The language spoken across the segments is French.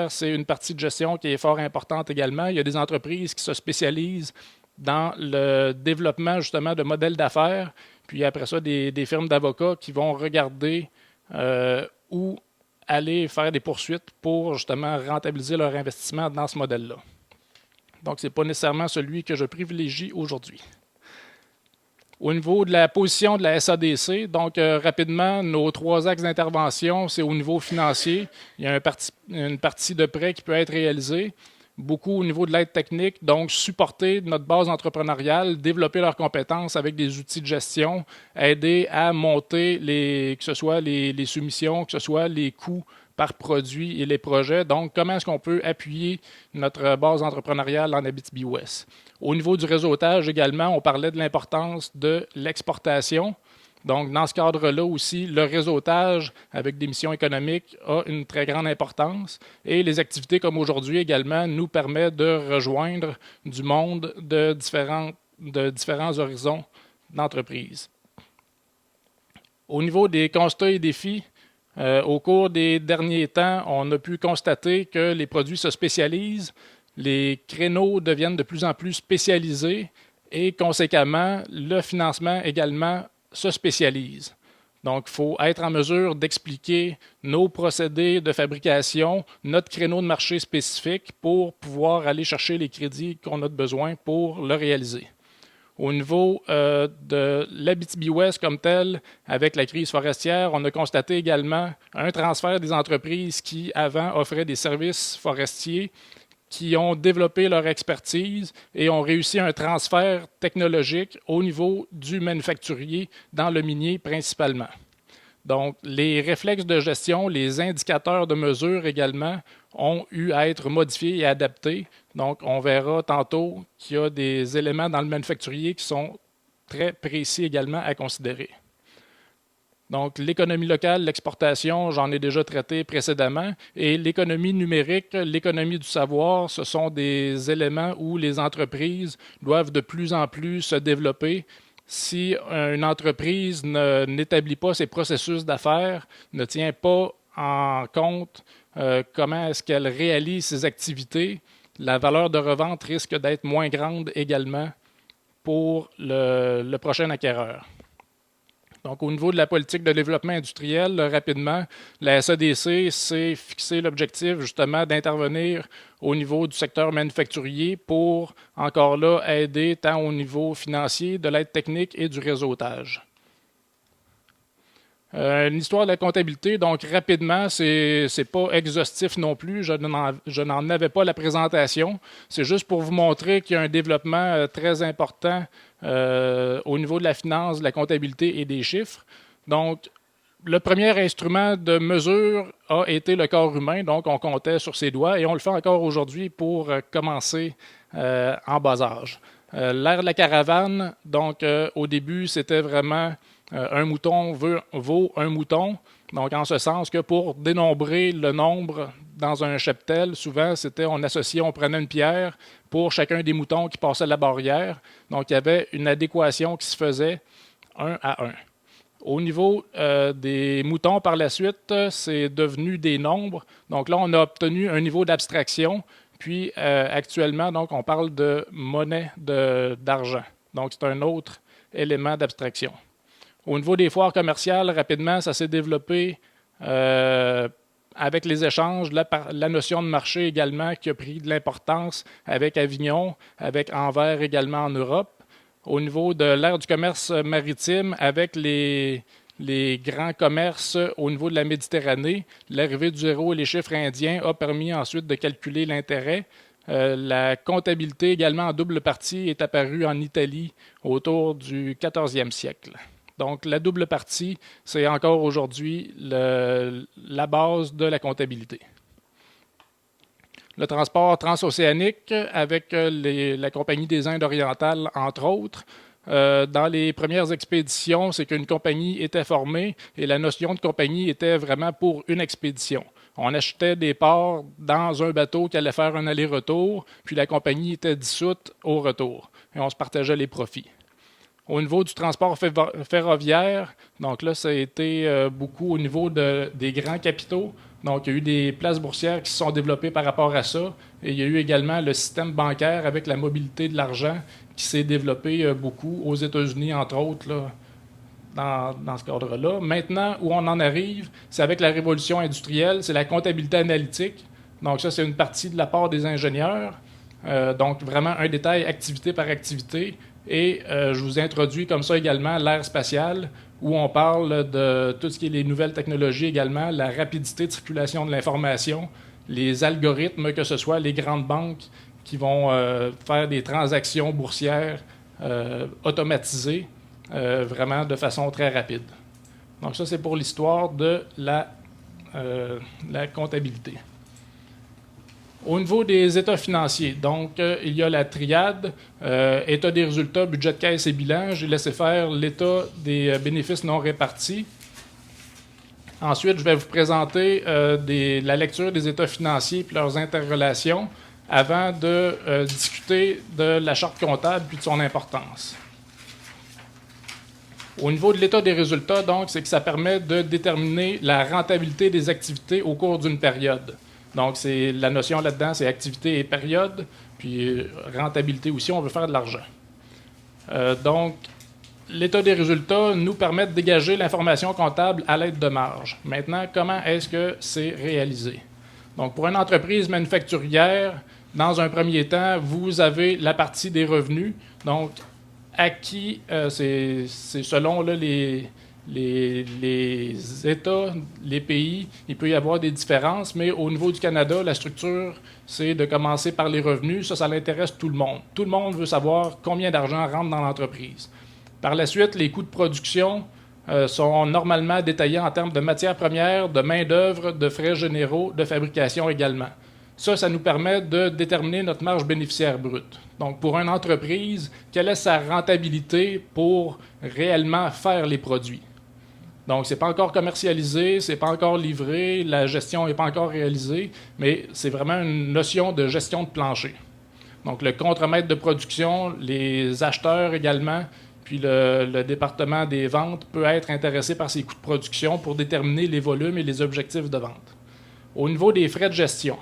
c'est une partie de gestion qui est fort importante également. Il y a des entreprises qui se spécialisent dans le développement justement de modèles d'affaires, puis après ça, des firmes d'avocats qui vont regarder où aller faire des poursuites pour justement rentabiliser leur investissement dans ce modèle-là. Donc, ce n'est pas nécessairement celui que je privilégie aujourd'hui. Au niveau de la position de la SADC, donc rapidement, nos 3 axes d'intervention, c'est au niveau financier. Il y a une partie de prêt qui peut être réalisée. Beaucoup au niveau de l'aide technique, donc supporter notre base entrepreneuriale, développer leurs compétences avec des outils de gestion, aider à monter que ce soit les soumissions, que ce soit les coûts par produit et les projets. Donc, comment est-ce qu'on peut appuyer notre base entrepreneuriale en Abitibi-Ouest? Au niveau du réseautage également, on parlait de l'importance de l'exportation. Donc, dans ce cadre-là aussi, le réseautage avec des missions économiques a une très grande importance et les activités comme aujourd'hui également nous permettent de rejoindre du monde de différents horizons d'entreprise. Au niveau des constats et défis, au cours des derniers temps, on a pu constater que les produits se spécialisent, les créneaux deviennent de plus en plus spécialisés et conséquemment, le financement également se spécialise. Donc, il faut être en mesure d'expliquer nos procédés de fabrication, notre créneau de marché spécifique pour pouvoir aller chercher les crédits qu'on a besoin pour le réaliser. Au niveau de l'Abitibi-Ouest comme tel, avec la crise forestière, on a constaté également un transfert des entreprises qui, avant, offraient des services forestiers, qui ont développé leur expertise et ont réussi un transfert technologique au niveau du manufacturier dans le minier principalement. Donc, les réflexes de gestion, les indicateurs de mesure également ont eu à être modifiés et adaptés. Donc, on verra tantôt qu'il y a des éléments dans le manufacturier qui sont très précis également à considérer. Donc, l'économie locale, l'exportation, j'en ai déjà traité précédemment. Et l'économie numérique, l'économie du savoir, ce sont des éléments où les entreprises doivent de plus en plus se développer. Si une entreprise n'établit pas ses processus d'affaires, ne tient pas en compte comment est-ce qu'elle réalise ses activités, la valeur de revente risque d'être moins grande également pour le prochain acquéreur. Donc, au niveau de la politique de développement industriel, rapidement, la SADC s'est fixé l'objectif justement d'intervenir au niveau du secteur manufacturier pour, encore là, aider tant au niveau financier, de l'aide technique et du réseautage. Une histoire de la comptabilité, donc rapidement, c'est pas exhaustif non plus, je n'en avais pas la présentation. C'est juste pour vous montrer qu'il y a un développement très important au niveau de la finance, de la comptabilité et des chiffres. Donc, le premier instrument de mesure a été le corps humain, donc on comptait sur ses doigts et on le fait encore aujourd'hui pour commencer en bas âge. L'ère de la caravane, donc au début, c'était vraiment un mouton vaut un mouton. Donc, en ce sens que pour dénombrer le nombre dans un cheptel, souvent, on prenait une pierre pour chacun des moutons qui passaient la barrière. Donc, il y avait une adéquation qui se faisait 1 à 1. Au niveau des moutons, par la suite, c'est devenu des nombres. Donc là, on a obtenu un niveau d'abstraction. Puis, actuellement, donc, on parle de monnaie d'argent. Donc, c'est un autre élément d'abstraction. Au niveau des foires commerciales, rapidement, ça s'est développé avec les échanges, la notion de marché également qui a pris de l'importance avec Avignon, avec Anvers également en Europe. Au niveau de l'ère du commerce maritime, avec les grands commerces au niveau de la Méditerranée, l'arrivée du euro et les chiffres indiens a permis ensuite de calculer l'intérêt. La comptabilité également en double partie est apparue en Italie autour du 14e siècle. Donc, la double partie, c'est encore aujourd'hui la base de la comptabilité. Le transport transocéanique avec la Compagnie des Indes orientales, entre autres. Dans les premières expéditions, c'est qu'une compagnie était formée et la notion de compagnie était vraiment pour une expédition. On achetait des parts dans un bateau qui allait faire un aller-retour, puis la compagnie était dissoute au retour et on se partageait les profits. Au niveau du transport ferroviaire, donc là, ça a été beaucoup au niveau des grands capitaux. Donc, il y a eu des places boursières qui se sont développées par rapport à ça. Et il y a eu également le système bancaire avec la mobilité de l'argent qui s'est développé beaucoup aux États-Unis, entre autres, là, dans ce cadre-là. Maintenant, où on en arrive, c'est avec la révolution industrielle, c'est la comptabilité analytique. Donc, ça, c'est une partie de la part des ingénieurs. Donc, vraiment un détail activité par activité. Et je vous introduis comme ça également l'ère spatiale, où on parle de tout ce qui est les nouvelles technologies également, la rapidité de circulation de l'information, les algorithmes, que ce soit les grandes banques qui vont faire des transactions boursières automatisées, vraiment de façon très rapide. Donc ça, c'est pour l'histoire de la comptabilité. Au niveau des états financiers, donc il y a la triade, état des résultats, budget de caisse et bilan. J'ai laissé faire l'état des bénéfices non répartis. Ensuite, je vais vous présenter la lecture des états financiers et leurs interrelations avant de discuter de la charte comptable puis de son importance. Au niveau de l'état des résultats, donc, c'est que ça permet de déterminer la rentabilité des activités au cours d'une période. Donc, c'est la notion là-dedans, c'est activité et période, puis rentabilité aussi, on veut faire de l'argent. Donc, l'état des résultats nous permet de dégager l'information comptable à l'aide de marge. Maintenant, comment est-ce que c'est réalisé? Donc, pour une entreprise manufacturière, dans un premier temps, vous avez la partie des revenus. Donc, acquis, c'est selon là, les États, les pays, il peut y avoir des différences, mais au niveau du Canada, la structure, c'est de commencer par les revenus. Ça l'intéresse tout le monde. Tout le monde veut savoir combien d'argent rentre dans l'entreprise. Par la suite, les coûts de production sont normalement détaillés en termes de matières premières, de main-d'œuvre, de frais généraux, de fabrication également. Ça nous permet de déterminer notre marge bénéficiaire brute. Donc, pour une entreprise, quelle est sa rentabilité pour réellement faire les produits? Donc, ce n'est pas encore commercialisé, ce n'est pas encore livré, la gestion n'est pas encore réalisée, mais c'est vraiment une notion de gestion de plancher. Donc, le contremaître de production, les acheteurs également, puis le département des ventes peut être intéressé par ces coûts de production pour déterminer les volumes et les objectifs de vente. Au niveau des frais de gestion,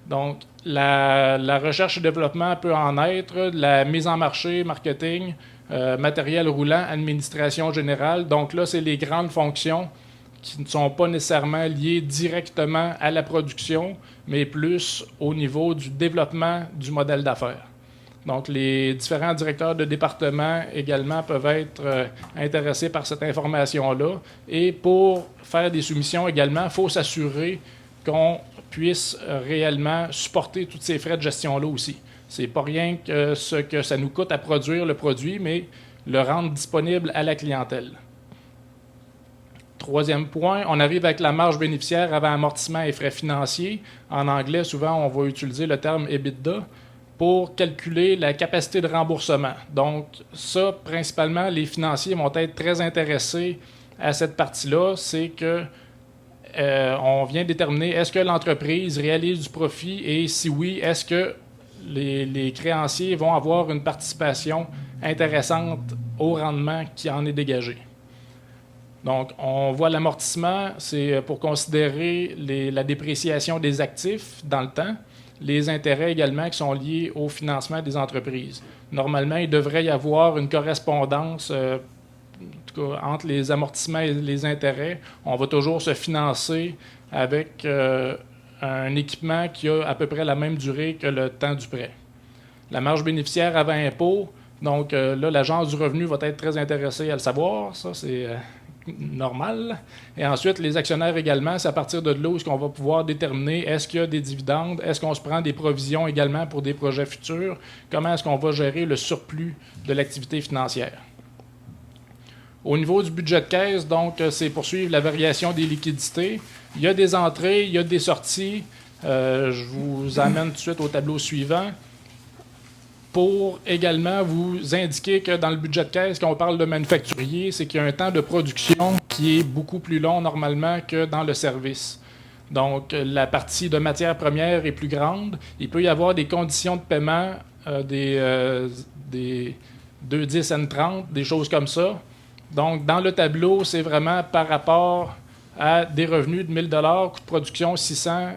donc, la recherche et développement peut en être, la mise en marché, marketing, matériel roulant, administration générale. Donc là, c'est les grandes fonctions qui ne sont pas nécessairement liées directement à la production, mais plus au niveau du développement du modèle d'affaires. Donc, les différents directeurs de département également peuvent être intéressés par cette information-là. Et pour faire des soumissions également, il faut s'assurer qu'on puisse réellement supporter tous ces frais de gestion-là aussi. Ce n'est pas rien que ce que ça nous coûte à produire le produit, mais le rendre disponible à la clientèle. Troisième point, on arrive avec la marge bénéficiaire avant amortissement et frais financiers. En anglais, souvent, on va utiliser le terme EBITDA pour calculer la capacité de remboursement. Donc, ça, principalement, les financiers vont être très intéressés à cette partie-là. C'est que on vient déterminer est-ce que l'entreprise réalise du profit et si oui, est-ce que les créanciers vont avoir une participation intéressante au rendement qui en est dégagé. Donc, on voit l'amortissement, c'est pour considérer la dépréciation des actifs dans le temps, les intérêts également qui sont liés au financement des entreprises. Normalement, il devrait y avoir une correspondance en tout cas, entre les amortissements et les intérêts. On va toujours se financer avec un équipement qui a à peu près la même durée que le temps du prêt. La marge bénéficiaire avant impôt, donc là, l'Agence du revenu va être très intéressée à le savoir, ça c'est normal. Et ensuite, les actionnaires également, c'est à partir de là où on va pouvoir déterminer est-ce qu'il y a des dividendes, est-ce qu'on se prend des provisions également pour des projets futurs, comment est-ce qu'on va gérer le surplus de l'activité financière. Au niveau du budget de caisse, donc, c'est poursuivre la variation des liquidités. Il y a des entrées, il y a des sorties. Je vous amène tout de suite au tableau suivant pour également vous indiquer que dans le budget de caisse, quand on parle de manufacturier, c'est qu'il y a un temps de production qui est beaucoup plus long normalement que dans le service. Donc, la partie de matières premières est plus grande. Il peut y avoir des conditions de paiement, des 2, 10 N 30, des choses comme ça. Donc, dans le tableau, c'est vraiment par rapport à des revenus de 1 000 coût de production 600